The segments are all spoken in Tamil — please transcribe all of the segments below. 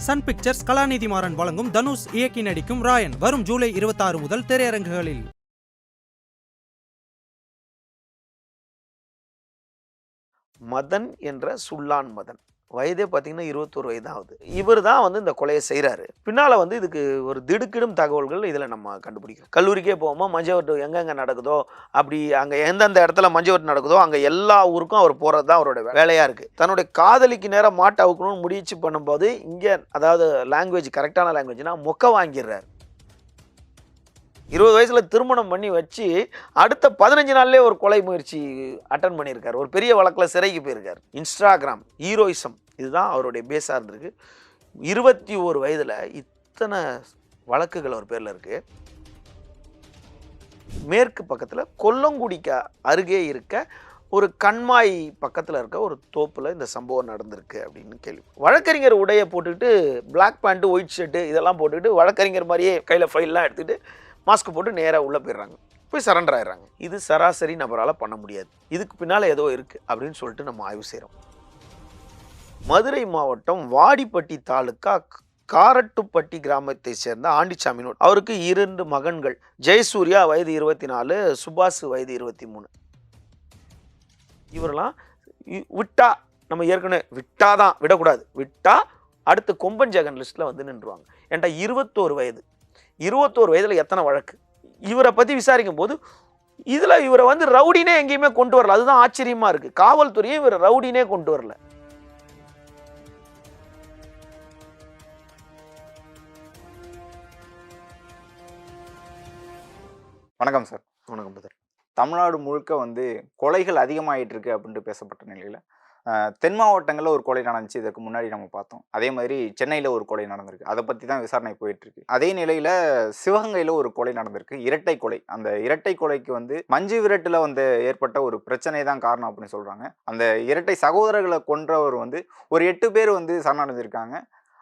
சன் பிக்சர்ஸ் கலாநிதி மாறன் வழங்கும் தனுஷ் இயக்கி நடிக்கும் ராயன் வரும் ஜூலை 26 முதல் திரையரங்குகளில். மதன் என்ற சுல்லான் மதன் வயதே பார்த்தீங்கன்னா 21 வயது ஆகுது. இவர் தான் வந்து இந்த கொலையை செய்கிறாரு. பின்னால் வந்து இதுக்கு ஒரு திடுக்கிடும் தகவல்கள் இதில் நம்ம கண்டுபிடிக்கிறோம். கல்லூரிக்கே போவோமா, மஞ்சவட்டு எங்கெங்கே நடக்குதோ, அப்படி அங்கே எந்தெந்த இடத்துல மஞ்சவட்டு நடக்குதோ அங்கே எல்லா ஊருக்கும் அவர் போகிறது தான் அவரோட வேலையாக இருக்குது. தன்னுடைய காதலிக்கு நேரம் மாட்டு அவுக்கணும்னு முயற்சி பண்ணும்போது இங்கே அதாவது லாங்குவேஜ் கரெக்டான லாங்குவேஜ்னா மொக்க வாங்கிடுறாரு. 20 வயசில் திருமணம் பண்ணி வச்சு அடுத்த 15 நாள்லேயே ஒரு கொலை முயற்சி அட்டன் பண்ணியிருக்காரு. ஒரு பெரிய வழக்கில் சிறைக்கு போயிருக்கார். இன்ஸ்டாகிராம் ஹீரோயிசம் இதுதான் அவருடைய பேஸாக இருந்திருக்கு. 21 வயதில் இத்தனை வழக்குகள் அவர் பேரில் இருக்குது. மேற்கு பக்கத்தில் கொல்லங்குடிக்கு அருகே இருக்க ஒரு கண்மாய் பக்கத்தில் இருக்க ஒரு தோப்பில் இந்த சம்பவம் நடந்திருக்கு அப்படின்னு கேள்வி. வழக்கறிஞர் உடையை போட்டுக்கிட்டு பிளாக் பேண்ட்டு ஒயிட் ஷர்ட்டு இதெல்லாம் போட்டுக்கிட்டு வழக்கறிஞர் மாதிரியே கையில் ஃபைல்லாம் எடுத்துகிட்டு மாஸ்க் போட்டு நேராக உள்ளே போயிடுறாங்க. போய் சரண்டர் ஆயிடுறாங்க. இது சராசரி நபரால் பண்ண முடியாது. இதுக்கு பின்னால் ஏதோ இருக்குது அப்படின்னு சொல்லிட்டு நம்ம ஆய்வு செய்கிறோம். மதுரை மாவட்டம் வாடிப்பட்டி தாலுக்கா காரட்டுப்பட்டி கிராமத்தை சேர்ந்த ஆண்டிச்சாமி. அவருக்கு 2 மகன்கள். ஜெயசூர்யா வயது 24, சுபாஷ் வயது 23. இவரெல்லாம் விட்டா நம்ம ஏற்கனவே விட்டாதான் விடக்கூடாது. விட்டா அடுத்து கொம்பன் ஜெகன் லிஸ்ட்டில் வந்து நின்றுவாங்க. ஏன்டா 21 வயது 21 வயதில் எத்தனை வழக்கு. இவரை பற்றி விசாரிக்கும் போது இதில் இவரை வந்து ரவுடினே எங்கேயுமே கொண்டு வரல. அதுதான் ஆச்சரியமாக இருக்குது. காவல்துறையும் இவரை ரவுடினே கொண்டு வரல. வணக்கம் சார். வணக்கம் பதர். தமிழ்நாடு முழுக்க வந்து கொலைகள் அதிகமாகிட்டு இருக்கு அப்படின்ட்டு பேசப்பட்ட நிலையில் தென் மாவட்டங்களில் ஒரு கொலை நடந்துச்சு. இதற்கு முன்னாடி நம்ம பார்த்தோம். அதே மாதிரி சென்னையில் ஒரு கொலை நடந்திருக்கு. அதை பற்றி தான் விசாரணை போயிட்டுருக்கு. அதே நிலையில் சிவகங்கையில் ஒரு கொலை நடந்திருக்கு. இரட்டை கொலை. அந்த இரட்டை கொலைக்கு வந்து மஞ்சு விரட்டில் வந்து ஏற்பட்ட ஒரு பிரச்சனை தான் காரணம் அப்படின்னு சொல்கிறாங்க. அந்த இரட்டை சகோதரர்களை கொன்றவர் வந்து ஒரு 8 பேர் வந்து சரணடைஞ்சிருக்காங்க.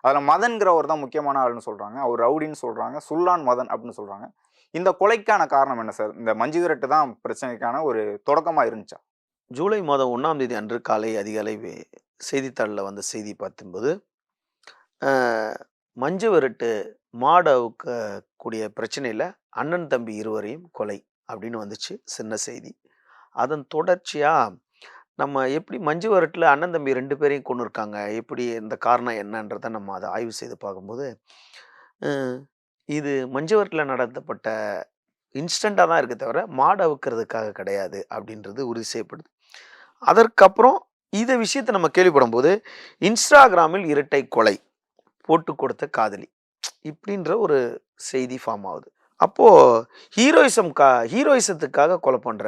அதில் மதன்கிறவர் தான் முக்கியமான ஆளுன்னு சொல்கிறாங்க. அவர் ரவுடின்னு சொல்கிறாங்க. சுல்லான் மதன் அப்படின்னு சொல்கிறாங்க. இந்த கொலைக்கான காரணம் என்ன சார்? இந்த மஞ்சு விரட்டு தான் பிரச்சனைக்கான ஒரு தொடக்கமாக இருந்துச்சா? ஜூலை மாதம் 1ஆம் தேதி அன்று காலை அதிகாலை செய்தித்தாளில் வந்த செய்தி பார்க்கும்போது மஞ்சு விரட்டு மாடவுக்கக்கூடிய பிரச்சனையில் அண்ணன் தம்பி இருவரையும் கொலை அப்படின்னு வந்துச்சு சின்ன செய்தி. அதன் தொடர்ச்சியாக நம்ம எப்படி மஞ்சு விரட்டில் அண்ணன் தம்பி 2 பேரையும் கொண்டு இருக்காங்க, எப்படி இந்த காரணம் என்னன்றதை நம்ம அதை ஆய்வு செய்து பார்க்கும்போது இது மஞ்சு விரட்டில் நடத்தப்பட்ட இன்ஸ்டண்ட்டாக தான் இருக்க தவிர மாடு அவுக்கிறதுக்காக கிடையாது அப்படின்றது உறுதி செய்யப்படுது. அதற்கப்புறம் இந்த விஷயத்தை நம்ம கேள்விப்படும் போது இன்ஸ்டாகிராமில் இரட்டை கொலை போட்டு கொடுத்த காதலி இப்படின்ற ஒரு செய்தி ஃபார்ம் ஆகுது. அப்போது ஹீரோயிசத்துக்காக கொலை பண்ணுற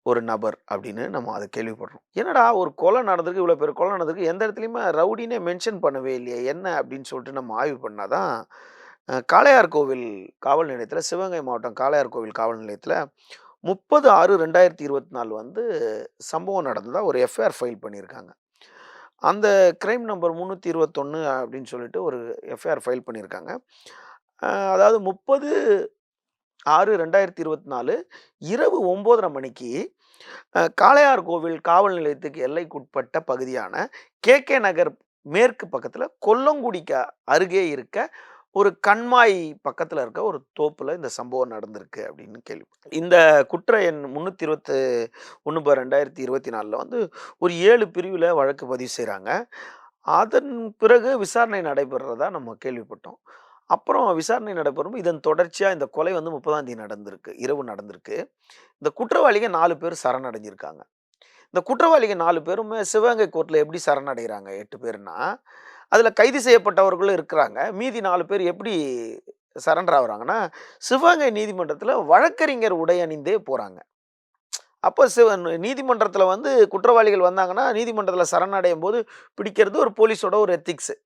ஒரு நபர் அப்படின்னு நம்ம அதை கேள்விப்படுறோம். என்னடா ஒரு கொலை நடந்திருக்கு, இவ்வளோ பேர் கொலை நடந்திருக்கு, எந்த இடத்துலையுமே ரவுடினே மென்ஷன் பண்ணவே இல்லையே என்ன அப்படின்னு சொல்லிட்டு நம்ம ஆய்வு பண்ணாதான் காளையார்கோவில் காவல் நிலையத்தில், சிவகங்கை மாவட்டம் காளையார்கோவில் காவல் நிலையத்தில் 30/6/2024 வந்து சம்பவம் நடந்ததாக ஒரு எஃப்ஐஆர் ஃபைல் பண்ணியிருக்காங்க. அந்த கிரைம் நம்பர் 321 அப்படின்னு சொல்லிட்டு ஒரு எஃப்ஐஆர் ஃபைல் பண்ணியிருக்காங்க. அதாவது 30/6/2024 இரவு 9:30 மணிக்கு காளையார்கோவில் காவல் நிலையத்துக்கு எல்லைக்குட்பட்ட பகுதியான KK நகர் மேற்கு பக்கத்தில் கொல்லங்குடிக்கு அருகே இருக்க ஒரு கண்மாய் பக்கத்தில் இருக்க ஒரு தோப்பில் இந்த சம்பவம் நடந்திருக்கு அப்படின்னு கேள்வி. இந்த குற்ற எண் 321/2024 வந்து ஒரு 7 பிரிவில் வழக்கு பதிவு செய்கிறாங்க. அதன் பிறகு விசாரணை நடைபெறுறதா நம்ம கேள்விப்பட்டோம். அப்புறம் விசாரணை நடைபெறும். இதன் தொடர்ச்சியாக இந்த கொலை வந்து 30ஆம் தேதி நடந்திருக்கு, இரவு நடந்திருக்கு. இந்த குற்றவாளிங்க 4 பேர் சரணடைஞ்சிருக்காங்க. இந்த குற்றவாளிங்க 4 பேருமே சிவகங்கை கோர்ட்டில் எப்படி சரணடைகிறாங்க 8 பேர்னா, அதில் கைது செய்யப்பட்டவர்களும் இருக்கிறாங்க. மீதி 4 பேர் எப்படி சரண்டர் ஆகுறாங்கன்னா, சிவகங்கை நீதிமன்றத்தில் வழக்கறிஞர் உடை அணிந்தே போகிறாங்க. அப்போ நீதிமன்றத்தில் வந்து குற்றவாளிகள் வந்தாங்கன்னா நீதிமன்றத்தில் சரணடையும் போது பிடிக்கிறது ஒரு போலீஸோட ஒரு எத்திக்ஸு.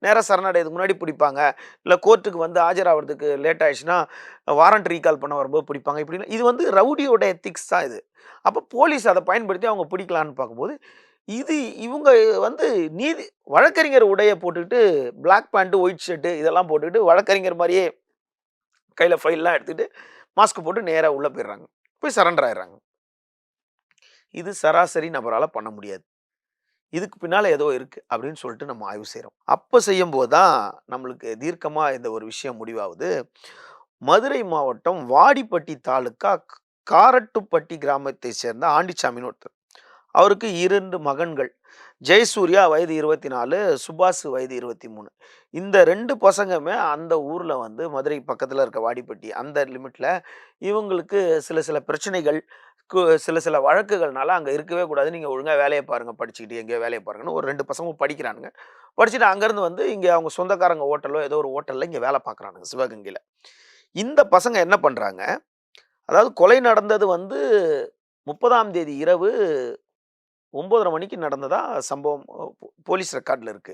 நேராக சரணடைறதுக்கு முன்னாடி பிடிப்பாங்க, இல்லை கோர்ட்டுக்கு வந்து ஆஜராகிறதுக்கு லேட் ஆயிடுச்சுன்னா வாரண்ட் ரீகால் பண்ண வரும்போது பிடிப்பாங்க. இப்படி இது வந்து ரவுடியோட எத்திக்ஸ் தான் இது. அப்போ போலீஸ் அதை பயன்படுத்தி அவங்க பிடிக்கலான்னு பார்க்கும்போது இவங்க வந்து வழக்கறிஞர் உடையை போட்டுக்கிட்டு பிளாக் பேண்ட்டு ஒயிட் ஷர்ட்டு இதெல்லாம் போட்டுக்கிட்டு வழக்கறிஞர் மாதிரியே கையில் ஃபைல்லாம் எடுத்துகிட்டு மாஸ்க் போட்டு நேராக உள்ளே போயிடுறாங்க. போய் சரண்டர் ஆயிடுறாங்க. இது சராசரி நபரால் பண்ண முடியாது. இதுக்கு பின்னால ஏதோ இருக்கு அப்படின்னு சொல்லிட்டு நம்ம ஆய்வு செய்றோம். அப்ப செய்யும்போது தான் நம்மளுக்கு தீர்க்கமா இந்த ஒரு விஷயம் முடிவாகுது. மதுரை மாவட்டம் வாடிப்பட்டி தாலுக்கா காரட்டுப்பட்டி கிராமத்தை சேர்ந்த ஆண்டிச்சாமின்னு ஒருத்தர். அவருக்கு 2 மகன்கள். ஜெயசூர்யா வயது 24, சுபாஷ் வயது 23. இந்த 2 பசங்களுமே அந்த ஊர்ல வந்து மதுரை பக்கத்துல இருக்க வாடிப்பட்டி அந்த லிமிட்ல இவங்களுக்கு சில சில பிரச்சனைகள், சில சில வழக்குகள்னால அங்க இருக்கவே கூடாது. நீங்க ஒழுங்கா வேலைய பாருங்க, படிச்சுக்கிட்டு எங்கேயோ வேலைய பாருங்கன்னு ஒரு 2 பசங்களும் படிக்கிறானுங்க. படிச்சுட்டு அங்கருந்து வந்து இங்க அவங்க சொந்தக்காரங்க ஹோட்டலோ ஏதோ ஒரு ஹோட்டல்ல இங்க வேல பார்க்குறானுங்க சிவகங்கையில. இந்த பசங்க என்ன பண்றாங்க, அதாவது கொலை நடந்தது வந்து 30ஆம் தேதி இரவு 9:30 மணிக்கு நடந்ததா சம்பவம் போலீஸ் ரெக்கார்ட்ல இருக்கு.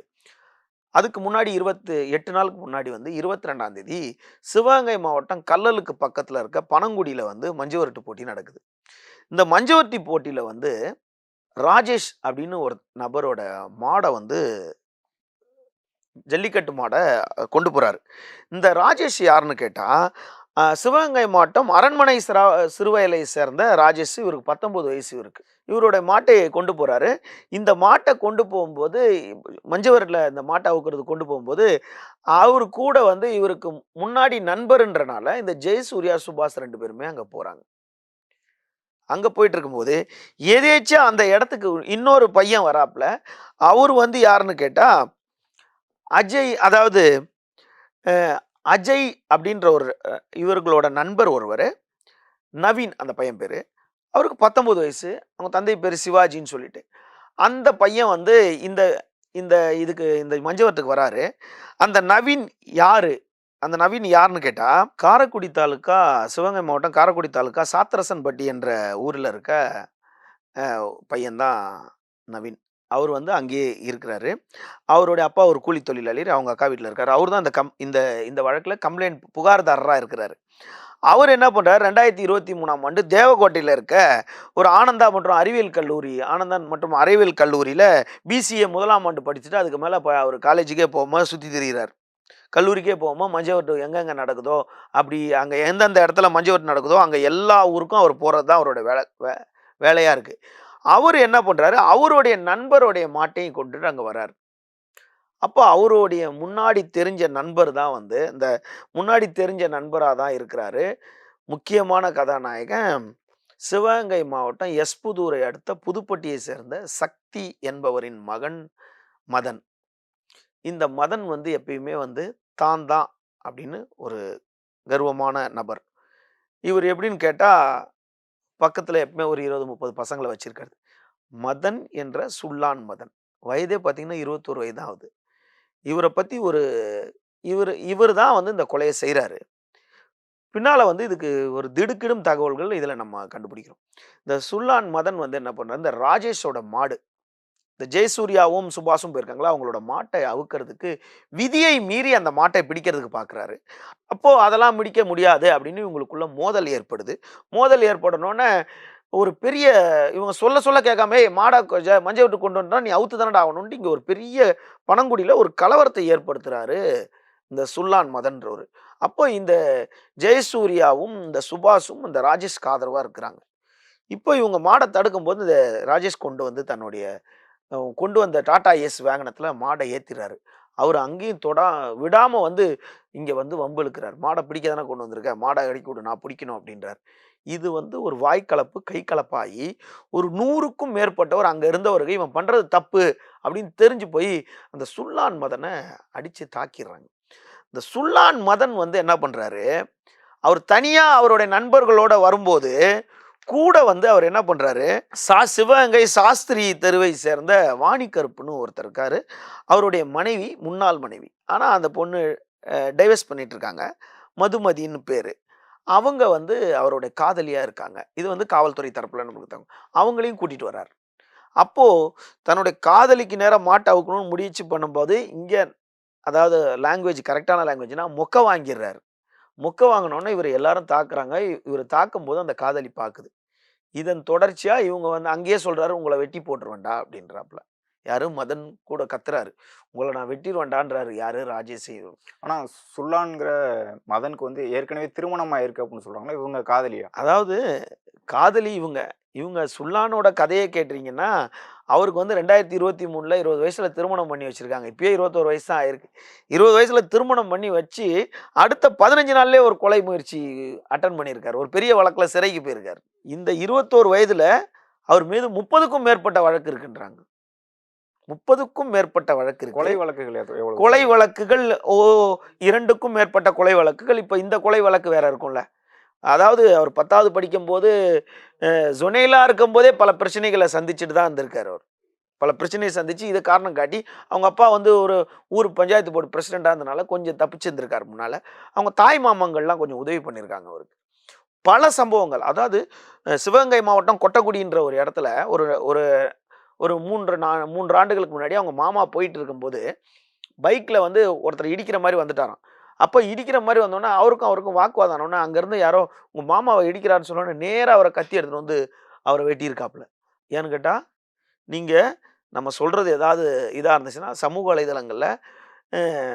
அதுக்கு முன்னாடி 28 நாளுக்கு முன்னாடி வந்து 22ஆம் தேதி சிவகங்கை மாவட்டம் கல்லலுக்கு பக்கத்துல இருக்க பனங்குடியில வந்து மஞ்சுவரட்டு போட்டி நடக்குது. இந்த மஞ்சுவரட்டி போட்டியில வந்து ராஜேஷ் அப்படின்னு ஒரு நபரோட மாட வந்து ஜல்லிக்கட்டு மாட கொண்டு போறாரு. இந்த ராஜேஷ் யாருன்னு கேட்டா, சிவகங்கை மாவட்டம் அரண்மனை சிறுவயலை சேர்ந்த ராஜேஷ். இவருக்கு 19 வயசு இவருக்கு. இவருடைய மாட்டை கொண்டு போறாரு. இந்த மாட்ட கொண்டு போகும்போது மஞ்சவரட்ல இந்த மாட்ட அவுக்குறதுக்கு கொண்டு போகும்போது, அவரு கூட வந்து இவருக்கு முன்னாடி நண்பர்ன்றனால இந்த ஜெயசூர்யா, சுபாஷ் 2 பேருமே அங்க போறாங்க. அங்க போயிட்டு இருக்கும்போது, எதேர்ச்சியா அந்த இடத்துக்கு இன்னொரு பையன் வராப்ல. அவரு வந்து யாருன்னு கேட்டா, அஜய் அதாவது அ அஜய் அப்படின்ற ஒரு இவர்களோட நண்பர் ஒருவரு. நவீன் அந்த பையன் பேரு. அவருக்கு 19 வயசு. அவங்க தந்தை பேரு சிவாஜின்னு சொல்லிட்டு. அந்த பையன் வந்து இந்த இந்த இதுக்கு இந்த மஞ்சவரத்துக்கு வராரு. அந்த நவீன் யாரு? அந்த நவீன் யாருன்னு கேட்டா, காரைக்குடி தாலுக்கா சிவகங்கை மாவட்டம் காரைக்குடி தாலுக்கா சாத்தரசன்பட்டி என்ற ஊர்ல இருக்க பையன் தான் நவீன். அவரு வந்து அங்கேயே இருக்கிறாரு. அவருடைய அப்பா ஒரு கூலி தொழிலாளி. அவங்க அக்கா வீட்ல இருக்காரு. அவரு தான் இந்த இந்த வழக்குல கம்ப்ளைண்ட் புகார்தாரரா இருக்கிறாரு. அவரு என்ன பண்றாரு, 2023ஆம் ஆண்டு தேவக்கோட்டையில இருக்க ஒரு ஆனந்தா மற்றும் அறிவியல் கல்லூரி ஆனந்தன் மற்றும் அறிவியல் கல்லூரியில பிசிஏ 1ஆம் ஆண்டு படிச்சுட்டு அதுக்கு மேல அவரு காலேஜுக்கே போகாம சுத்தி திரியிறாரு. கல்லூரிக்கே போகாம மஞ்சவட்டு எங்கெங்க நடக்குதோ, அப்படி அங்க எந்தெந்த இடத்துல மஞ்சவட்டு நடக்குதோ, அங்க எல்லா ஊருக்கும் அவர் போறது தான் அவரோட வேலையா இருக்கு. அவரு என்ன பண்றாரு, அவருடைய நண்பருடைய மாட்டையும் கொண்டுட்டு அங்க வராரு. அப்போ அவருடைய முன்னாடி தெரிஞ்ச நண்பர் தான் வந்து இந்த முன்னாடி தெரிஞ்ச நண்பரா தான் இருக்கிறாரு. முக்கியமான கதாநாயகன் சிவகங்கை மாவட்டம் எஸ்புதூரை அடுத்த புதுப்பட்டியை சேர்ந்த சக்தி என்பவரின் மகன் மதன். இந்த மதன் வந்து எப்பயுமே வந்து தான் தான் அப்படின்னு ஒரு கர்வமான நபர். இவர் எப்படின்னு கேட்டா, பக்கத்துல எப்பவுமே ஒரு 20, 30 பசங்கள வச்சிருக்காரு. மதன் என்ற சுல்லான் மதன். வயதே பார்த்தீங்கன்னா 21 வயது தான் ஆகுது. இவர பத்தி ஒரு இவரு தான் வந்து இந்த கொலைய செய்றாரு. பின்னால வந்து இதுக்கு ஒரு திடுக்கிடும் தகவல்கள் இதுல நம்ம கண்டுபிடிக்கிறோம். இந்த சுல்லான் மதன் வந்து என்ன பண்றாரு, இந்த ராஜேஷோட மாடு, இந்த ஜெயசூர்யாவும், சுபாஷும் போயிருக்காங்களா, அவங்களோட மாட்டை அவுக்குறதுக்கு விதியை மீறி அந்த மாட்டை பிடிக்கிறதுக்கு பார்க்குறாரு. அப்போ அதெல்லாம் பிடிக்க முடியாது அப்படின்னு இவங்களுக்குள்ள மோதல் ஏற்படுது. மோதல் ஏற்படனோனே ஒரு பெரிய இவங்க சொல்ல சொல்ல கேட்காம, "ஏய் மாட மஞ்ச விட்டு கொண்டு வந்தா நீ அவுத்து தானடா ஆகணும்ன்ட்டு" இங்க ஒரு பெரிய பனங்குடியில ஒரு கலவரத்தை ஏற்படுத்துறாரு இந்த சுல்லான் மதன்றவரு. அப்போ இந்த ஜெயசூர்யாவும், இந்த சுபாஷும் இந்த ராஜேஷ்க்கு ஆதரவா இருக்கிறாங்க. இப்போ இவங்க மாட தடுக்கும்போது இந்த ராஜேஷ் கொண்டு வந்து தன்னுடைய கொண்டு வந்த டாடா ஏஸ் வாகனத்துல மாட ஏத்திறாரு. அவரு அங்கேயும் விடாம வந்து இங்க வந்து வம்பு இழுக்கிறாரு. "மாட பிடிக்க தானே கொண்டு வந்திருக்க. மாட இறக்கி விடு. நான் பிடிக்கணும்" அப்படின்றாரு. இது வந்து ஒரு வாய்க்கலப்பு, கை கலப்பாகி ஒரு 100க்கும் மேற்பட்டவர் அங்க இருந்தவர்கள் இவன் பண்றது தப்பு அப்படின்னு தெரிஞ்சு போய் அந்த சுல்லான் மதன அடிச்சு தாக்கிர்றாங்க. இந்த சுல்லான் மதன் வந்து என்ன பண்றாரு, அவர் தனியா அவருடைய நண்பர்களோட வரும்போது கூட வந்து அவர் என்ன பண்றாரு, சிவகங்கை சாஸ்திரி தெருவை சேர்ந்த வாணிகருப்புன்னு ஒருத்தர் இருக்காரு. அவருடைய மனைவி, முன்னாள் மனைவி. ஆனா அந்த பொண்ணு டைவர்ஸ் பண்ணிட்டு இருக்காங்க. மதுமதின்னு பேரு. அவங்க வந்து அவருடைய காதலியா இருக்காங்க. இது வந்து காவல்துறை தரப்புல நமக்கு தகவல். அவங்களையும் கூட்டிட்டு வர்றாரு. அப்போ தன்னுடைய காதலிக்கு நேரா மாட்ட அவுக்கணும்னு முயற்சி பண்ணும்போது, இங்க அதாவது லாங்குவேஜ் கரெக்ட்டான லாங்குவேஜ்னா மொக்க வாங்கிர்றாரு. மொக்க வாங்குனோனே இவர எல்லாரும் தாக்குறாங்க. இவரு தாக்கும்போது அந்த காதலி பாக்குது. இதன் தொடர்ச்சியா இவங்க வந்து அங்கேயே சொல்றாரு, "உங்கள வெட்டி போட்டுருவேன்டா" அப்படின்றாப்புல. யாரு? மதன் கூட கத்துறாரு. "உங்கள நான் வெட்டிருவேன்டான்றாரு." யாரு? ராஜேஷ். ஆனா சுல்லான்ங்கிற மதனுக்கு வந்து ஏற்கனவே திருமணம் ஆயிருக்கு அப்படின்னு சொல்றாங்களா? இவங்க காதலியா? அதாவது காதலி இவங்க. இவங்க சுல்லானோட கதைய கேட்டீங்கன்னா, அவருக்கு வந்து 2023ல் 20 வயசுல திருமணம் பண்ணி வச்சிருக்காங்க. இப்பயே 21 வயசு தான் ஆயிருக்கு. 20 வயசுல திருமணம் பண்ணி வச்சு, அடுத்த 15 நாள்லயே ஒரு கொலை முயற்சி அட்டெண்ட் பண்ணியிருக்காரு. ஒரு பெரிய வழக்குல சிறைக்கு போயிருக்காரு. இந்த 21 வயதுல அவர் மீது 30க்கும் மேற்பட்ட வழக்கு இருக்குன்றாங்க. 30க்கும் மேற்பட்ட வழக்கு இருக்கு. கொலை வழக்குகள் எவ்வளவு கொலை வழக்குகள் 2க்கும் மேற்பட்ட கொலை வழக்குகள். இப்ப இந்த கொலை வழக்கு வேற இருக்கும்ல. அதாவது அவர் 10வது படிக்கும்போது ஜொனேலா இருக்கும்போதே பல பிரச்சனைகளை சந்திச்சுட்டு தான் இருந்திருக்காரு அவர். பல பிரச்சனையை சந்திச்சு இதை காரணம் காட்டி அவங்க அப்பா வந்து ஒரு ஊர் பஞ்சாயத்து போர்டு பிரசிடெண்டா இருந்தனால கொஞ்சம் தப்பிச்சிருந்திருக்காரு முன்னால. அவங்க தாய் மாமங்கள்லாம் கொஞ்சம் உதவி பண்ணியிருக்காங்க அவருக்கு. பல சம்பவங்கள், அதாவது சிவகங்கை மாவட்டம் கொட்டக்குடின்ற ஒரு இடத்துல ஒரு ஒரு ஒரு 3 ஆண்டுகளுக்கு முன்னாடி அவங்க மாமா போயிட்டு இருக்கும்போது பைக்ல வந்து ஒருத்தர் இடிக்கிற மாதிரி வந்துட்டாராம். அப்போ இடிக்கிற மாதிரி வந்தோடனே அவருக்கும் வாக்குவாதம் ஆனோடனே அங்கேருந்து யாரோ உங்கள் மாமாவை இடிக்கிறாருன்னு சொன்னோன்னே நேராக அவரை கத்தி எடுத்துகிட்டு வந்து அவரை வெட்டியிருக்காப்புல. ஏன்னு கேட்டால், நீங்கள் நம்ம சொல்கிறது ஏதாவது இதாக இருந்துச்சுன்னா சமூக வலைதளங்களில்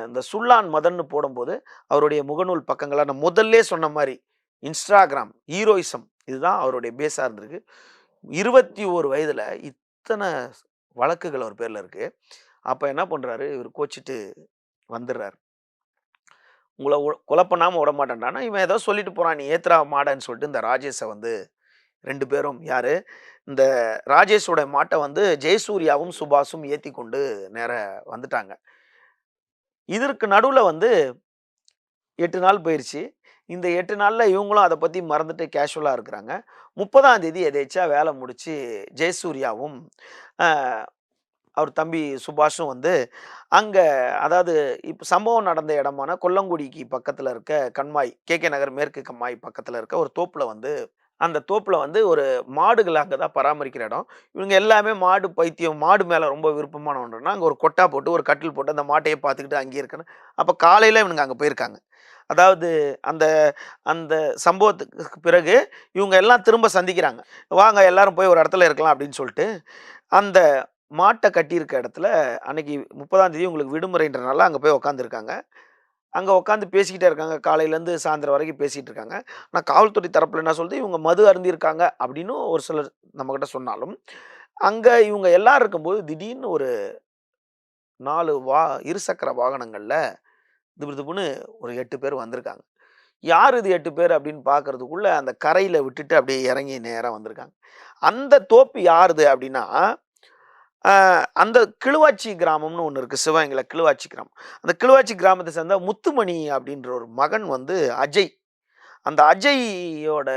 இந்த சுல்லான் மதன்னு போடும்போது அவருடைய முகநூல் பக்கங்களை நான் முதல்ல சொன்ன மாதிரி இன்ஸ்டாகிராம் ஹீரோயிசம் இதுதான் அவருடைய பேஸாக இருந்திருக்கு. 21 வயதில் இத்தனை வழக்குகள் அவர் பேரில் இருக்குது. அப்போ என்ன பண்ணுறாரு, இவர் கோச்சிட்டு வந்துடுறாரு. உங்களை கொலை பண்ணாமல் விட மாட்டேன்டானா இவன் ஏதோ சொல்லிட்டு போகிறான், நீ ஏத்துறா மாடன்னு சொல்லிட்டு இந்த ராஜேஷை வந்து 2 பேரும் யார், இந்த ராஜேஷோட மாட்டை வந்து ஜெயசூர்யாவும் சுபாஷும் ஏற்றி கொண்டு நேர வந்துட்டாங்க. இதற்கு நடுவில் வந்து 8 நாள் போயிடுச்சு. இந்த 8 நாளில் இவங்களும் அதை பற்றி மறந்துட்டு கேஷுவலாக இருக்கிறாங்க. 30ஆம் தேதி எதேச்சா வேலை முடித்து ஜெயசூர்யாவும் அவர் தம்பி சுபாஷும் வந்து அங்கே, அதாவது இப்போ சம்பவம் நடந்த இடமான கொல்லங்குடிக்கு பக்கத்தில் இருக்க கண்மாய், KK நகர் மேற்கு கண்மாய் பக்கத்தில் இருக்க ஒரு தோப்பில் வந்து, அந்த தோப்பில் வந்து ஒரு மாடுகள் அங்கே தான் பராமரிக்கிற இடம். இவங்க எல்லாமே மாடு பைத்தியம், மாடு மேலே ரொம்ப விருப்பமானவன்றனா அங்கே ஒரு கொட்டா போட்டு ஒரு கட்டில் போட்டு அந்த மாட்டையே பார்த்துக்கிட்டு அங்கேயே இருக்கணும். அப்போ காலையில் இவனுங்க அங்கே போயிருக்காங்க. அதாவது அந்த அந்த சம்பவத்துக்கு பிறகு இவங்க எல்லாம் திரும்ப சந்திக்கிறாங்க. வாங்க எல்லாரும் போய் ஒரு இடத்துல இருக்கலாம் அப்படின்னு சொல்லிட்டு அந்த மாட்டை கட்டியிருக்க இடத்துல அன்னைக்கு 30ஆம் தேதி உங்களுக்கு விடுமுறைன்றனால அங்கே போய் உக்காந்துருக்காங்க. அங்கே உட்காந்து பேசிக்கிட்டே இருக்காங்க. காலையிலேருந்து சாயந்தரம் வரைக்கும் பேசிகிட்டு இருக்காங்க. ஆனால் காவல்துறை தரப்பில் என்ன சொல்லுது, இவங்க மது அருந்திருக்காங்க அப்படின்னு ஒரு சிலர் நம்மக்கிட்ட சொன்னாலும், அங்கே இவங்க எல்லோரும் இருக்கும்போது திடீர்னு ஒரு 4 இருசக்கர வாகனங்களில் திபுன்னு ஒரு 8 பேர் வந்திருக்காங்க. யார் இது 8 பேர் அப்படின்னு பார்க்கறதுக்குள்ள அந்த கரையில் விட்டுட்டு அப்படியே இறங்கி நேராக வந்திருக்காங்க. அந்த தோப்பு யாருது அப்படின்னா, அந்த கிழுவாச்சி கிராமம்னு ஒன்று இருக்குது சிவகங்கையில், கிழுவாச்சி கிராமம். அந்த கிழுவாச்சி கிராமத்தை சேர்ந்த முத்துமணி அப்படின்ற ஒரு மகன் வந்து அஜய். அந்த அஜயோட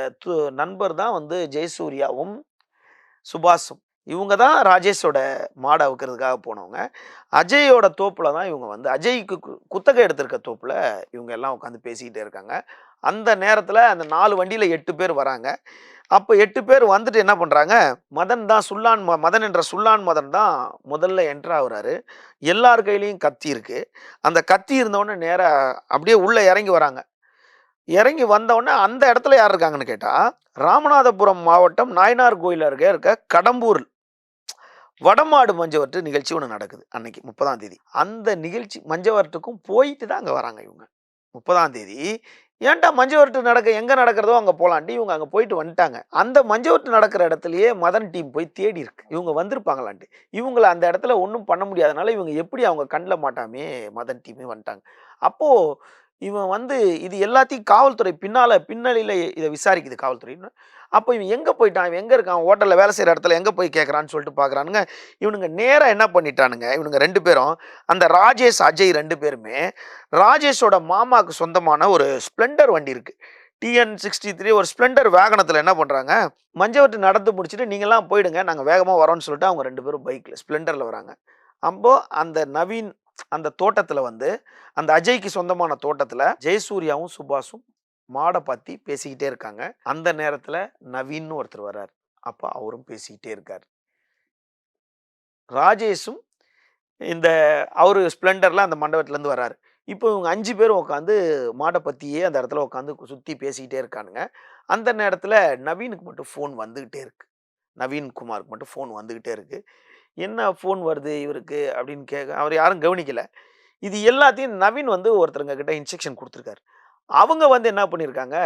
நண்பர் தான் வந்து ஜெயசூர்யாவும் சுபாஷும். இவங்க தான் ராஜேஷோட மாடை அவுக்கிறதுக்காக போனவங்க. அஜயோட தோப்பில் தான் இவங்க வந்து அஜய்க்கு குத்தகை எடுத்திருக்க தோப்பில் இவங்க எல்லாம் உட்காந்து பேசிக்கிட்டே இருக்காங்க. அந்த நேரத்தில் அந்த 4 வண்டியில் 8 பேர் வராங்க. அப்போ 8 பேர் வந்துட்டு என்ன பண்ணுறாங்க, மதன் தான் மதன் என்ற சுல்லான் மதன் தான் முதல்ல என்ட்ரு ஆகுறாரு. எல்லார் கையிலையும் கத்தி இருக்குது. அந்த கத்தி இருந்தவொடனே நேராக அப்படியே உள்ளே இறங்கி வராங்க. இறங்கி வந்தவுடனே அந்த இடத்துல யார் இருக்காங்கன்னு கேட்டால், ராமநாதபுரம் மாவட்டம் நாயனார் கோயில் அருகே இருக்க கடம்பூர் வடமாடு மஞ்சவரட்டு நிகழ்ச்சி ஒன்று நடக்குது அன்னைக்கு 30ஆம் தேதி. அந்த நிகழ்ச்சி மஞ்சவரட்டுக்கும் போயிட்டு தான் அங்கே வராங்க இவங்க. 30ஆம் தேதி ஏன்டா மஞ்சவரட்டு எங்கே நடக்கிறதோ அங்கே போகலான்ட்டு இவங்க அங்கே போயிட்டு வந்துட்டாங்க. அந்த மஞ்சவரட்டு நடக்கிற இடத்துலையே மதன் டீம் போய் தேடி இருக்கு, இவங்க வந்திருப்பாங்களான்ட்டு. இவங்களை அந்த இடத்துல ஒன்றும் பண்ண முடியாதனால இவங்க எப்படி அவங்க கண்ணில் மாட்டாமே மதன் டீமே வந்துட்டாங்க. அப்போது இவன் வந்து இது எல்லாத்தையும் காவல்துறை பின்னணியில் இதை விசாரிக்குது காவல்துறைன்னு. அப்போ இவன் எங்கே போயிட்டான், இவன் எங்கே இருக்கான், ஹோட்டலில் வேலை செய்கிற இடத்துல எங்கே போய் கேட்குறான்னு சொல்லிட்டு பார்க்குறானுங்க. இவனுங்க நேராக என்ன பண்ணிட்டானுங்க, இவனுங்க 2 பேரும் அந்த ராஜேஷ் அஜய் 2 பேருமே ராஜேஷோட மாமாவுக்கு சொந்தமான ஒரு ஸ்ப்ளெண்டர் வண்டி இருக்குது, TN63 ஒரு ஸ்ப்ளெண்டர் வாகனத்தில் என்ன பண்ணுறாங்க, மஞ்சவரட்டு நடந்து முடிச்சுட்டு நீங்கள்லாம் போயிடுங்க நாங்கள் வேகமாக வரோன்னு சொல்லிட்டு அவங்க 2 பேரும் பைக்கில் ஸ்ப்ளெண்டரில் வராங்க. அப்போ அந்த நவீன் அந்த தோட்டத்தில் வந்து அந்த அஜய்க்கு சொந்தமான தோட்டத்தில் ஜெயசூர்யாவும் சுபாஷும் மாடை பற்றி பேசிக்கிட்டே இருக்காங்க. அந்த நேரத்தில் நவீன்னு ஒருத்தர் வர்றார். அப்போ அவரும் பேசிக்கிட்டே இருக்கார். ராஜேஷும் இந்த அவரு ஸ்ப்ளெண்டரில் அந்த மண்டபத்துலேருந்து வர்றாரு. இப்போ இவங்க 5 பேரும் உட்காந்து மாடை பற்றியே அந்த இடத்துல உட்காந்து சுற்றி பேசிக்கிட்டே இருக்கானுங்க. அந்த நேரத்தில் நவீனுக்கு மட்டும் ஃபோன் வந்துக்கிட்டே இருக்குது. நவீன் குமாருக்கு மட்டும் ஃபோன் வந்துக்கிட்டே இருக்குது. என்ன ஃபோன் வருது இவருக்கு அப்படின்னு அவர் யாரும் கவனிக்கலை. இது எல்லாத்தையும் நவீன் வந்து ஒருத்தருங்க கிட்ட இன்ஸ்ட்ரக்ஷன் கொடுத்துருக்காரு. அவங்க வந்து என்ன பண்ணியிருக்காங்க,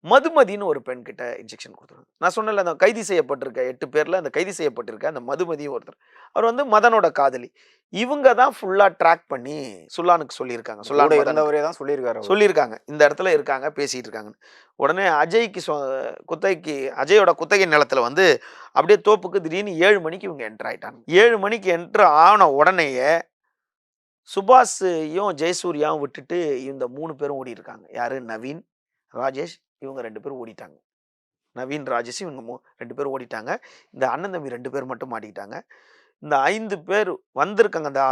மதுமதின்னு ஒரு பெண் கிட்ட இன்ஜெக்ஷன் கொடுத்துருக்காங்க. நான் சொன்னேன்ல, அந்த கைது செய்யப்பட்டிருக்க 8 பேர்ல அந்த கைது செய்யப்பட்டிருக்க அந்த மதுமதியும் ஒருத்தர். அவர் வந்து மதனோட காதலி. இவங்க தான் ஃபுல்லா ட்ராக் பண்ணி சுல்லானுக்கு சொல்லியிருக்காங்க. கூட சுல்லான் மதனுக்கு இருந்தவரே தான் சொல்லியிருக்காரு அவரு. சொல்லியிருக்காங்க. இந்த இடத்துல இருக்காங்க, பேசிட்டு இருக்காங்கன்னு. உடனே அஜய்க்கு குத்தகைக்கு அஜயோட குத்தகை நிலத்துல வந்து அப்படியே தோப்புக்கு திடீர்னு 7 மணிக்கு இவங்க என்டர் ஆயிட்டாங்க. 7 மணிக்கு என்டர் ஆன உடனேயே சுபாஷையும் ஜெயசூர்யாவும் விட்டுட்டு இந்த 3 பேரும் ஓடி இருக்காங்க. யாரு? நவீன், ராஜேஷ், இவங்க 2 பேரும் ஓடிட்டாங்க. நவீன், ராஜேஷ் இவங்க 2 பேரும் ஓடிட்டாங்க. இந்த அண்ணன் தம்பி 2 பேர் மட்டும் மாட்டிக்கிட்டாங்க. இந்த 5 பேர் வந்திருக்காங்க. அந்த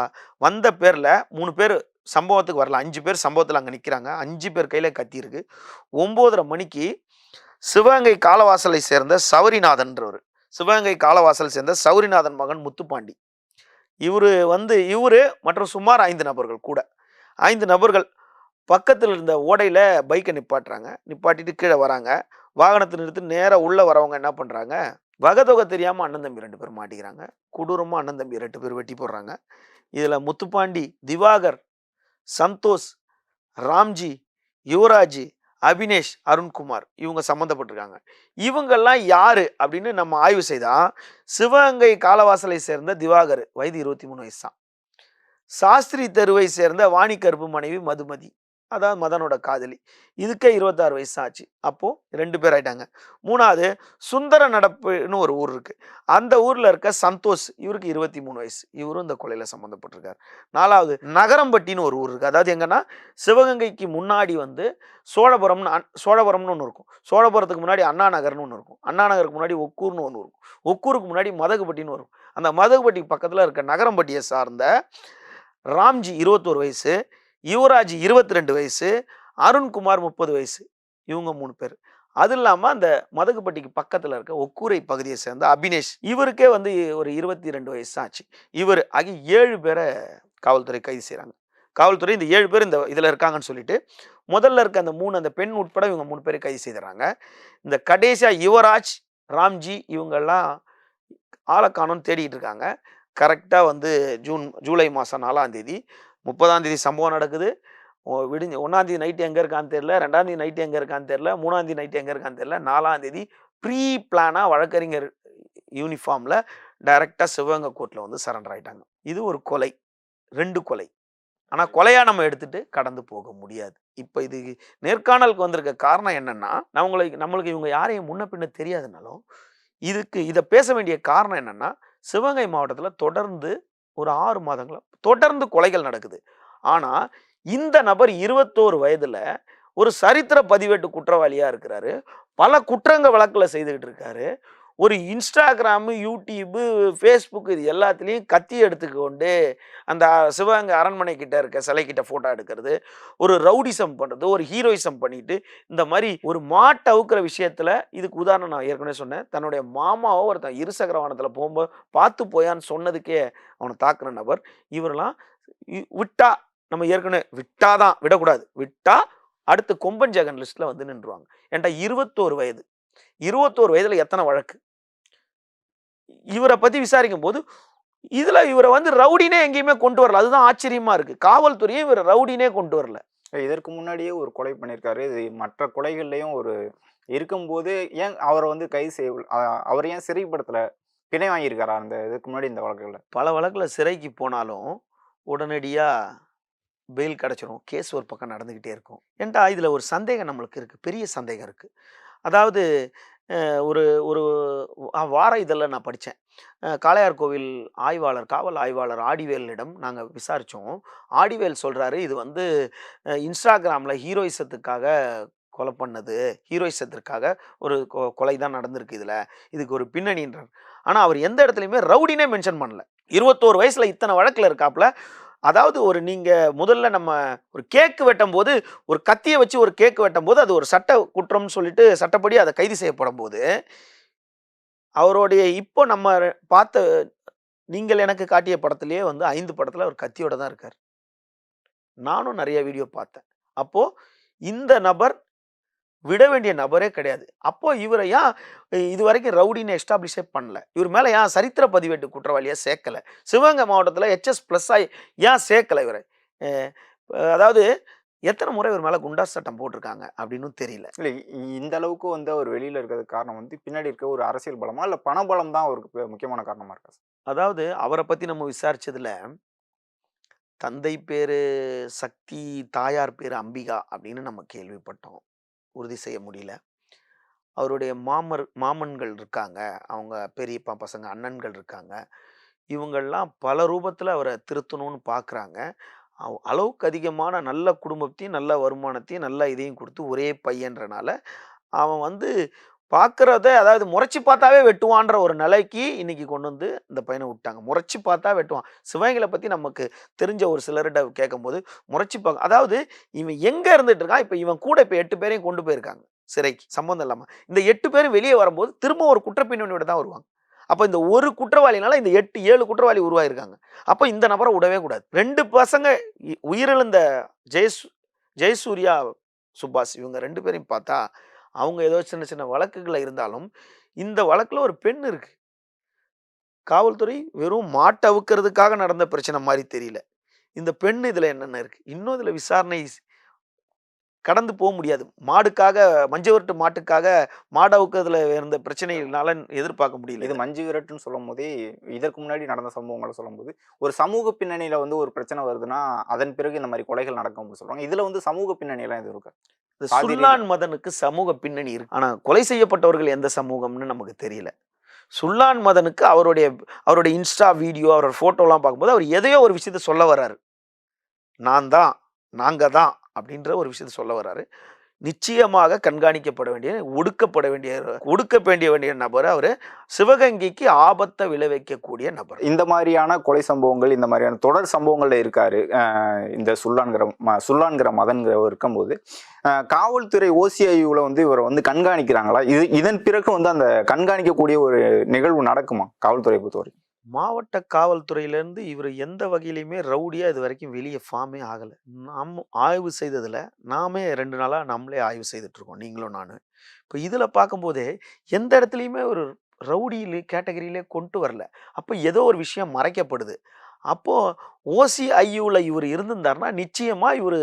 வந்த பேர்ல 3 பேர் சம்பவத்துக்கு வரல. 5 பேர் சம்பவத்தில் அங்கே நிற்கிறாங்க. 5 பேர் கையில கத்தி இருக்கு. 9:30 மணிக்கு சிவகங்கை காலவாசலை சேர்ந்த சௌரிநாதன்றவர், சிவகங்கை காலவாசல் சேர்ந்த சௌரிநாதன் மகன் முத்துப்பாண்டி, இவரு மற்றும் சுமார் 5 நபர்கள் கூட 5 நபர்கள் பக்கத்தில் இருந்த ஓடையில பைக்கை நிப்பாட்டுறாங்க. நிப்பாட்டிட்டு கீழே வராங்க. வாகனத்தை நிறுத்தி நேரா உள்ள வரவங்க என்ன பண்றாங்க, வகதொகை தெரியாம அண்ணன் தம்பி 2 பேர் மாட்டிக்கிறாங்க. கொடூரமா அண்ணன் தம்பி 2 பேர் வெட்டி போடுறாங்க. இதுல முத்துப்பாண்டி, திவாகர், சந்தோஷ், ராம்ஜி, யுவராஜ், அபினேஷ், அருண்குமார் இவங்க சம்மந்தப்பட்டிருக்காங்க. இவங்கெல்லாம் யாரு அப்படின்னு நம்ம ஆய்வு செய்தா, சிவகங்கை காலவாசலை சேர்ந்த திவாகர் வயது 23 வயசு தான். சாஸ்திரி தெருவை சேர்ந்த வாணி கருப்பு மனைவி மதுமதி, அதாவது மதனோட காதலி, இதுக்கே 26 வயசு ஆச்சு. அப்போ 2 பேர் ஆயிட்டாங்க. 3வது சுந்தர நடப்புன்னு ஒரு ஊர் இருக்கு. அந்த ஊர்ல இருக்க சந்தோஷ், இவருக்கு 23 வயசு, இவரும் இந்த கொலையில சம்மந்தப்பட்டிருக்காரு. 4வது நகரம்பட்டின்னு ஒரு ஊர் இருக்கு. அதாவது எங்கன்னா சிவகங்கைக்கு முன்னாடி வந்து சோழபுரம்னு ஒன்று இருக்கும். சோழபுரத்துக்கு முன்னாடி அண்ணா நகர்னு ஒன்று இருக்கும். அண்ணா நகருக்கு முன்னாடி ஒக்கூர்னு ஒன்று இருக்கும். ஒக்கூருக்கு முன்னாடி மதகுப்பட்டின்னு வரும். அந்த மதகுப்பட்டி பக்கத்துல இருக்க நகரம்பட்டியை சார்ந்த ராம்ஜி 21 வயசு, யுவராஜ் 22 வயசு, அருண்குமார் 30 வயசு, இவங்க 3 பேர். அது இல்லாம அந்த மதகுப்பட்டிக்கு பக்கத்துல இருக்க ஒக்கூரை பகுதியை சேர்ந்த அபினேஷ், இவருக்கே வந்து ஒரு 22 வயசு ஆச்சு. இவர் ஆகிய 7 பேரை காவல்துறை கைது செய்யறாங்க. காவல்துறை இந்த 7 பேர் இந்த இதுல இருக்காங்கன்னு சொல்லிட்டு முதல்ல இருக்க அந்த 3 அந்த பெண் உட்பட இவங்க 3 பேரை கைது செய்யறாங்க. இந்த கடைசியா யுவராஜ், ராம்ஜி இவங்கெல்லாம் ஆளக்கானோன்னு தேடிட்டு இருக்காங்க. கரெக்டா வந்து ஜூலை மாதம் 4ஆம் தேதி, 30ஆம் தேதி சம்பவம் நடக்குது. விடிஞ்சு 1ஆம் தேதி நைட்டு எங்கே இருக்கான்னு தெரியல, 2ஆம் தேதி நைட்டு எங்கே இருக்கான்னு தெரியல, 3ஆம் தேதி நைட்டு எங்கே இருக்கான்னு தெரியல. 4ஆம் தேதி ப்ரீ பிளானாக வழக்கறிஞர் யூனிஃபார்மில் டைரெக்டாக சிவகங்கை கோர்ட்டில் வந்து சரண்டர் ஆயிட்டாங்க. இது ஒரு கொலை, 2 கொலை. ஆனால் கொலையாக நம்ம எடுத்துட்டு கடந்து போக முடியாது. இப்போ இது நேர்காணலுக்கு வந்திருக்க காரணம் என்னன்னா, நம்மளுக்கு இவங்க யாரையும் முன்ன பின்ன தெரியாதுனாலும் இதை பேச வேண்டிய காரணம் என்னன்னா, சிவகங்கை மாவட்டத்தில் தொடர்ந்து ஒரு 6 மாதங்களா தொடர்ந்து கொலைகள் நடக்குது. ஆனா இந்த நபர் 21 வயதுல ஒரு சரித்திர பதிவேட்டு குற்றவாளியா இருக்கிறாரு. பல குற்றங்க வழக்குல செய்துகிட்டு இருக்காரு. ஒரு இன்ஸ்டாகிராம், யூடியூப், ஃபேஸ்புக் இது எல்லாத்துலேயும் கத்தி எடுத்துக்கொண்டு அந்த சிவகங்கை அரண்மனை கிட்ட இருக்க சிலை கிட்ட ஃபோட்டோ எடுக்கிறது, ஒரு ரவுடிசம் பண்ணுறது, ஒரு ஹீரோயிசம் பண்ணிட்டு இந்த மாதிரி ஒரு மாட்டை அவுக்கிற விஷயத்தில், இதுக்கு உதாரணம் நான் ஏற்கனவே சொன்னேன். தன்னுடைய மாமாவோ ஒருத்தன் இருசக்கர வாகனத்தில் போகும்போது பார்த்து போயான்னு சொன்னதுக்கே அவனை தாக்குற நபர். இவரெல்லாம் விட்டா, நம்ம ஏற்கனவே விட்டாதான், விடக்கூடாது, விட்டா அடுத்து கொம்பன் ஜெகன் லிஸ்ட்ல வந்து நின்றுவாங்க. ஏன்டா 21 வயது, 21 வயதுல எத்தனை வழக்கு? இவரை பத்தி விசாரிக்கும் போது இதுல இவரை வந்து ரவுடினே எங்கேயுமே கொண்டு வரல. அதுதான் ஆச்சரியமா இருக்கு. காவல்துறையே இவரை ரவுடினே கொண்டு வரல. இதற்கு முன்னாடியே ஒரு கொலை பண்ணியிருக்காரு. இது மற்ற கொலைகள்லையும் ஒரு இருக்கும்போது ஏன் அவரை வந்து கைது செய்ய, அவர் ஏன் சிறைப்படுத்தல, பிணை வாங்கியிருக்காரா அந்த இதுக்கு முன்னாடி இந்த வழக்குல? பல வழக்குல சிறைக்கு போனாலும் உடனடியா பெயில் கிடைச்சிரும். கேஸ் ஒரு பக்கம் நடந்துகிட்டே இருக்கும். ஏன்டா இதுல ஒரு சந்தேகம் நம்மளுக்கு இருக்கு, பெரிய சந்தேகம் இருக்கு. அதாவது ஒரு ஒரு வார இதழில் நான் படித்தேன். காளையார் கோவில் ஆய்வாளர், காவல் ஆய்வாளர் ஆடிவேலிடம் நாங்கள் விசாரித்தோம். ஆடிவேல் சொல்கிறாரு, இது வந்து இன்ஸ்டாகிராமில் ஹீரோயிசத்துக்காக கொலை பண்ணது, ஹீரோயிசத்திற்காக ஒரு கொலை தான் நடந்திருக்கு, இதுக்கு ஒரு பின்னணின்றார். ஆனால் அவர் எந்த இடத்துலையுமே ரவுடினே மென்ஷன் பண்ணல. 21 வயசில் இத்தனை வழக்கில் இருக்காப்புல. அதாவது ஒரு நீங்கள் முதல்ல நம்ம ஒரு கேக்கு வெட்டும் போது, ஒரு கத்தியை வச்சு ஒரு கேக்கு வெட்டும் போது அது ஒரு சட்ட குற்றம்னு சொல்லிட்டு சட்டப்படி அதை கைது செய்யப்படும் போது, அவருடைய இப்போ நம்ம பார்த்த நீங்கள் எனக்கு காட்டிய படத்திலேயே வந்து 5 படத்தில் அவர் கத்தியோட தான் இருக்கார். நானும் நிறைய வீடியோ பார்த்தேன். அப்போ இந்த நபர் விட வேண்டிய நபரே கிடையாது. அப்போ இவரை ஏன் இது வரைக்கும் ரவுடின்னு எஸ்டாப்ளிஷே பண்ணல? இவர் மேலே ஏன் சரித்திர பதிவேட்டு குற்றவாளியாக சேர்க்கலை? சிவகங்கை மாவட்டத்தில் HS+ ஏன் சேர்க்கலை இவரை? அதாவது எத்தனை முறை இவர் மேல குண்டாஸ் சட்டம் போட்டிருக்காங்க அப்படின்னு தெரியல. இல்ல இந்த அளவுக்கு வந்து அவர் வெளியில இருக்கிறதுக்கு காரணம் வந்து பின்னாடி இருக்க ஒரு அரசியல் பலமா இல்ல பணபலம் தான் அவருக்கு முக்கியமான காரணமா இருக்கா சார்? அதாவது அவரை பத்தி நம்ம விசாரிச்சதுல, தந்தை பேரு சக்தி, தாயார் பேரு அம்பிகா அப்படின்னு நம்ம கேள்விப்பட்டோம். உறுதி செய்ய முடியல. அவருடைய மாமன்கள் இருக்காங்க. அவங்க பெரியப்பா பசங்க, அண்ணன்கள் இருக்காங்க. இவங்கள்லாம் பல ரூபத்துல அவர திருத்தணும்னு பார்க்குறாங்க. அளவுக்கு அதிகமான நல்ல குடும்பத்தையும், நல்ல வருமானத்தையும், நல்ல இதையும் குடுத்து ஒரே பையன்றனால, அவன் வந்து பார்க்குறத அதாவது முறைச்சு பார்த்தாவே வெட்டுவான்ற ஒரு நிலைக்கு இன்னைக்கு கொண்டு வந்து இந்த பையன விட்டாங்க. முறைச்சு பார்த்தா வெட்டுவான். சிவகங்கையில பத்தி நமக்கு தெரிஞ்ச ஒரு சிலர்ட்ட கேட்கும்போது, முறைச்சு அதாவது இவன் எங்க இருந்துட்டு இருக்கான், இப்ப இவன் கூட இப்ப 8 பேரையும் கொண்டு போயிருக்காங்க சிறைக்கு, சம்மந்தம் இல்லாம. இந்த 8 பேரும் வெளிய வரும்போது திரும்ப ஒரு குற்ற பின்னணியோட தான் வருவாங்க. அப்ப இந்த ஒரு குற்றவாளினால இந்த 8, 7 குற்றவாளி உருவாயிருக்காங்க. அப்ப இந்த நபர விடவே கூடாது. 2 பசங்க உயிரிழந்த ஜெயசூர்யா, சுபாஷ் இவங்க 2 பேரையும் பார்த்தா, அவங்க ஏதோ சின்ன சின்ன வழக்குகள்ல இருந்தாலும், இந்த வழக்குல ஒரு பெண் இருக்கு. காவல்துறை வெறும் மாட்ட அவுக்கிறதுக்காக நடந்த பிரச்சனை மாரி தெரியல. இந்த பெண் இதுல என்னென்ன இருக்கு? இன்னும் இதுல விசாரணை கடந்து போ முடியாது. மாடுக்காக மஞ்சு மாட்டுக்காக மாடு அவுக்கிறதுல இருந்த பிரச்சனையினால எதிர்பார்க்க முடியல. இது மஞ்சு விரட்டுன்னு சொல்லும்போதே, இதற்கு முன்னாடி நடந்த சம்பவங்கள சொல்லும்போது, ஒரு சமூக பின்னணியில வந்து ஒரு பிரச்சனை வருதுன்னா, அதன் பிறகு இந்த மாரி கொலைகள் நடக்கும் அப்படின்னு சொல்றாங்க. இதுல வந்து சமூக பின்னணிலாம் எதுவும் இருக்கா? சுல்லான் மதனுக்கு சமூக பின்னணி இருக்கு. ஆனா கொலை செய்யப்பட்டவர்கள் எந்த சமூகம்னு நமக்கு தெரியல. சுல்லான் மதனுக்கு அவருடைய இன்ஸ்டா வீடியோ, அவரோட போட்டோலாம் பார்க்கும்போது அவர் எதையோ ஒரு விஷயத்த சொல்ல வர்றாரு. நான் தான், நாங்க தான் அப்படின்ற ஒரு விஷயத்த சொல்ல வர்றாரு. நிச்சயமாக கண்காணிக்கப்பட வேண்டிய, ஒடுக்க வேண்டிய நபர் அவரு. சிவகங்கைக்கு ஆபத்தை விளைவிக்கக்கூடிய நபர். இந்த மாதிரியான கொலை சம்பவங்கள், இந்த மாதிரியான தொடர் சம்பவங்கள்ல இருக்காரு. இந்த சுல்லான்கிற மதன்கிற இருக்கும்போது, காவல்துறை ஓசிஐயூல வந்து இவரை வந்து கண்காணிக்கிறாங்களா? இதன் பிறகு வந்து அந்த கண்காணிக்கக்கூடிய ஒரு நிகழ்வு நடக்குமா காவல்துறை பொறுத்தவரைக்கும்? மாவட்ட காவல்துறையிலேருந்து இவர் எந்த வகையிலையுமே ரவுடியா இது வரைக்கும் வெளியே ஃபார்மே ஆகலை. நாம் ஆய்வு செய்ததில் நாமே 2 நாளாக நம்மளே ஆய்வு செய்துட்ருக்கோம், நீங்களும் நான். இப்போ இதில் பார்க்கும்போதே எந்த இடத்துலையுமே ஒரு ரவுடியிலே கேட்டகரியிலே கொண்டு வரல. அப்போ ஏதோ ஒரு விஷயம் மறைக்கப்படுது. அப்போது ஓசிஐயூவில் இவர் இருந்திருந்தாருன்னா நிச்சயமாக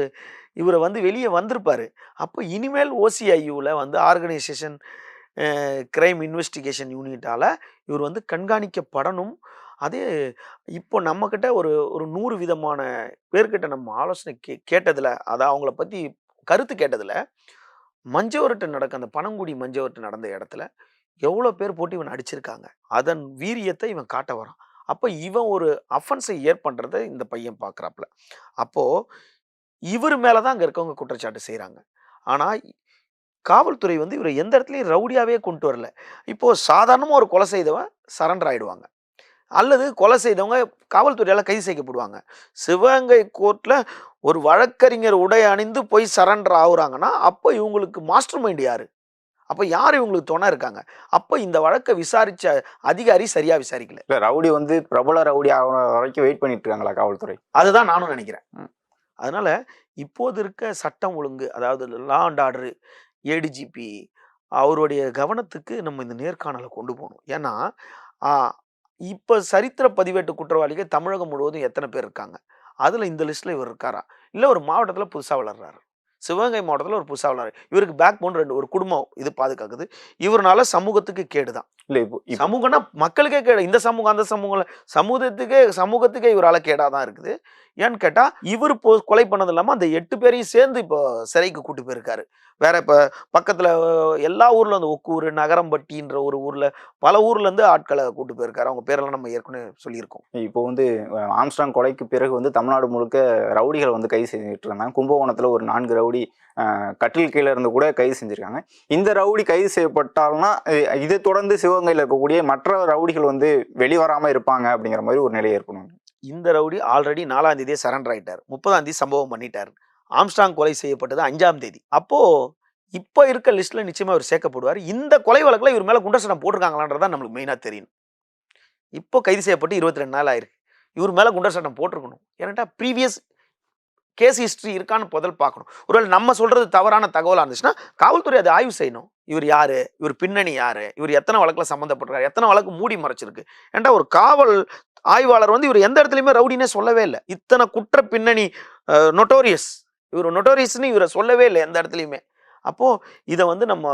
இவரை வந்து வெளியே வந்திருப்பார். அப்போ இனிமேல் ஓசிஐயூவில் வந்து ஆர்கனைசேஷன் கிரைம் இன்வெஸ்டிகேஷன் யூனிட்டால் இவர் வந்து கண்காணிக்கப்படணும். அதே இப்போ நம்மக்கிட்ட ஒரு 100 விதமான பேர்கிட்ட நம்ம ஆலோசனை கேட்டதில், அதை அவங்கள பற்றி கருத்து கேட்டதில், மஞ்சவரட்டு நடக்க அந்த பனங்குடி மஞ்சவரட்டு நடந்த இடத்துல எவ்வளோ பேர் போட்டு இவன் அடிச்சிருக்காங்க. அதன் வீரியத்தை இவன் காட்ட வரான். அப்போ இவன் ஒரு அஃபென்ஸை ஏற்பண்றதை இந்த பையன் பார்க்குறாப்புல. அப்போது இவர் மேலே தான் அங்கே இருக்கவங்க குற்றச்சாட்டு செய்கிறாங்க. ஆனால் காவல்துறை வந்து இவரை எந்த இடத்துலையும் ரவுடியாவே கொண்டு வரல. இப்போ சாதாரணமா ஒரு கொலை செய்தவன் சரண்டர் ஆயிடுவாங்க, அல்லது கொலை செய்தவங்க காவல்துறையால கைது செய்யப்படுவாங்க. சிவகங்கை கோர்ட்ல ஒரு வழக்கறிஞர் உடை அணிந்து போய் சரண்டர் ஆகுறாங்கன்னா, அப்போ இவங்களுக்கு மாஸ்டர் மைண்ட் யாரு? அப்ப யார் இவங்களுக்கு துணை இருக்காங்க? அப்ப இந்த வழக்கை விசாரிச்ச அதிகாரி சரியா விசாரிக்கல. இல்ல ரவுடி வந்து பிரபல ரவுடி ஆகிற வரைக்கும் வெயிட் பண்ணிட்டு இருக்காங்களா காவல்துறை? அதுதான் நானும் நினைக்கிறேன். அதனால இப்போது இருக்க சட்டம் ஒழுங்கு, அதாவது லா அண்ட் ஆர்டர், ஏடிஜிபி அவருடைய கவனத்துக்கு நம்ம இந்த நேர்காணலை கொண்டு போகணும். ஏன்னா இப்போ சரித்திர பதிவேட்டு குற்றவாளிகள் தமிழகம் முழுவதும் எத்தனை பேர் இருக்காங்க? அதில் இந்த லிஸ்ட்டில் இவர் இருக்காரா? இல்லை ஒரு மாவட்டத்தில் புதுசாக வளர்றாரு, சிவகங்கை மாவட்டத்தில் ஒரு புதுசாக வளர்றாரு. இவருக்கு பேக் போன் 2 ஒரு குடும்பம் இது பாதுகாக்குது. இவரால சமூகத்துக்கு கேடு தான். இல்லை இப்போ சமூகம்னா மக்களுக்கே கேடு. இந்த சமூகம் அந்த சமூகம் சமூகத்துக்கே இவரால் கேடாதான் இருக்குது. ஏன்னு கேட்டால் இவர் கொலை பண்ணது இல்லாமல் அந்த 8 பேரையும் சேர்ந்து இப்போ சிறைக்கு கூட்டு போயிருக்காரு. வேற இப்போ பக்கத்தில் எல்லா ஊரில் அந்த ஒக்கூர், நகரம்பட்டின்ற ஒரு ஊரில் பல ஊர்லேருந்து ஆட்களை கூட்டு போயிருக்காரு. அவங்க பேரெல்லாம் நம்ம ஏற்கனவே சொல்லியிருக்கோம். இப்போ வந்து ஆம்ஸ்ட்ராங் கொலைக்கு பிறகு வந்து தமிழ்நாடு முழுக்க ரவுடிகளை வந்து கைது செஞ்சுட்டு இருந்தாங்க. கும்பகோணத்தில் ஒரு 4 ரவுடி கட்டில் கீழே இருந்து கூட கைது செஞ்சுருக்காங்க. இந்த ரவுடி கைது செய்யப்பட்டால்னா இதை தொடர்ந்து சிவகங்கையில் இருக்கக்கூடிய மற்ற ரவுடிகள் வந்து வெளிவராமல் இருப்பாங்க அப்படிங்கிற மாதிரி ஒரு நிலை ஏற்படும். இந்த ரவுடி ஆல்ரெடி 4ஆம் தேதியே சரண்டர் ஆயிட்டார், 30ஆம் தேதி சம்பவம் பண்ணிட்டார். ஆம்ஸ்ட்ராங் கொலை செய்யப்பட்டது 5ஆம் தேதி. அப்போ இப்போ இருக்க லிஸ்ட்ல நிச்சயமா அவர் சேர்க்கப்படுவார். இந்த கொலை வழக்கில் இவர் மேல குண்டர் சட்டம் போட்டிருக்காங்களான்றதான் நம்மளுக்கு மெயினா தெரியும். இப்போ கைது செய்யப்பட்டு 22 நாள் ஆயிருக்கு. இவர் மேல குண்டர் சட்டம் போட்டிருக்கணும். ஏன்னா ப்ரீவியஸ் கேஸ் ஹிஸ்டரி இருக்கான்னு முதல் பார்க்கணும். ஒருவேளை நம்ம சொல்றது தவறான தகவலாக இருந்துச்சுன்னா காவல்துறை அதை ஆய்வு செய்யணும். இவர் யாரு, இவர் பின்னணி யாரு, இவர் எத்தனை வழக்கில் சம்மந்தப்பட்டிருக்காரு, எத்தனை வழக்கு மூடி மறைச்சிருக்கு. ஏன்டா ஒரு காவல் ஆய்வாளர் வந்து இவர் எந்த இடத்துலையுமே ரவுடினே சொல்லவே இல்லை. இத்தனை குற்ற பின்னணி, நொட்டோரியஸ் இவர் நொட்டோரியஸ்னு இவரை சொல்லவே இல்லை எந்த இடத்துலையுமே. அப்போது இதை வந்து நம்ம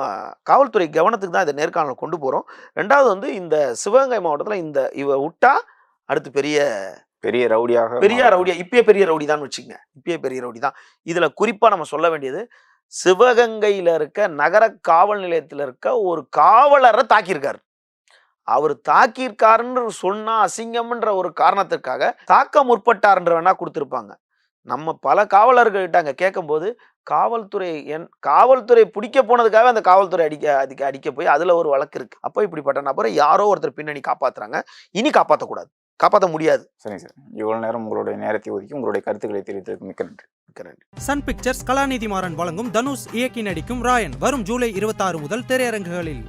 காவல்துறை கவனத்துக்கு தான் இதை நேர்காணல் கொண்டு போகிறோம். 2வது வந்து இந்த சிவகங்கை மாவட்டத்தில் இவ விட்டா அடுத்து பெரிய ரவுடியா, இப்பயே பெரிய ரவுடி தான் வச்சுக்கங்க. இப்பயே பெரிய ரவுடி தான். இதில் குறிப்பாக நம்ம சொல்ல வேண்டியது, சிவகங்கையில் இருக்க நகர காவல் நிலையத்தில் இருக்க ஒரு காவலரை தாக்கியிருக்காரு. அவர் தாக்கியிருக்காருன்னு சொன்னா அசிங்கம்ன்ற ஒரு காரணத்திற்காக தாக்க முற்பட்டார்ன்ற வேணா கொடுத்துருப்பாங்க. நம்ம பல காவலர்கள்கிட்ட அங்கே கேட்கும்போது காவல்துறை பிடிக்க போனதுக்காக அந்த காவல்துறை அடிக்க போய் அதில் ஒரு வழக்கு இருக்கு. அப்போ இப்படிப்பட்ட நபரை யாரோ ஒருத்தர் பின்னணி காப்பாற்றுறாங்க. இனி காப்பாற்றக்கூடாது, காப்பாற்ற முடியாது. சரி சார், இவ்வளோ நேரம் உங்களுடைய நேரத்தை ஒதுக்கி உங்களுடைய கருத்துக்களை தெரிவித்ததுக்கு மிக்க நன்றி. சன் பிக்சர்ஸ் கலாநிதி மாறன் வழங்கும் தனுஷ் இயக்கி நடிக்கும் ராயன் வரும் ஜூலை 26 முதல் திரையரங்குகளில்.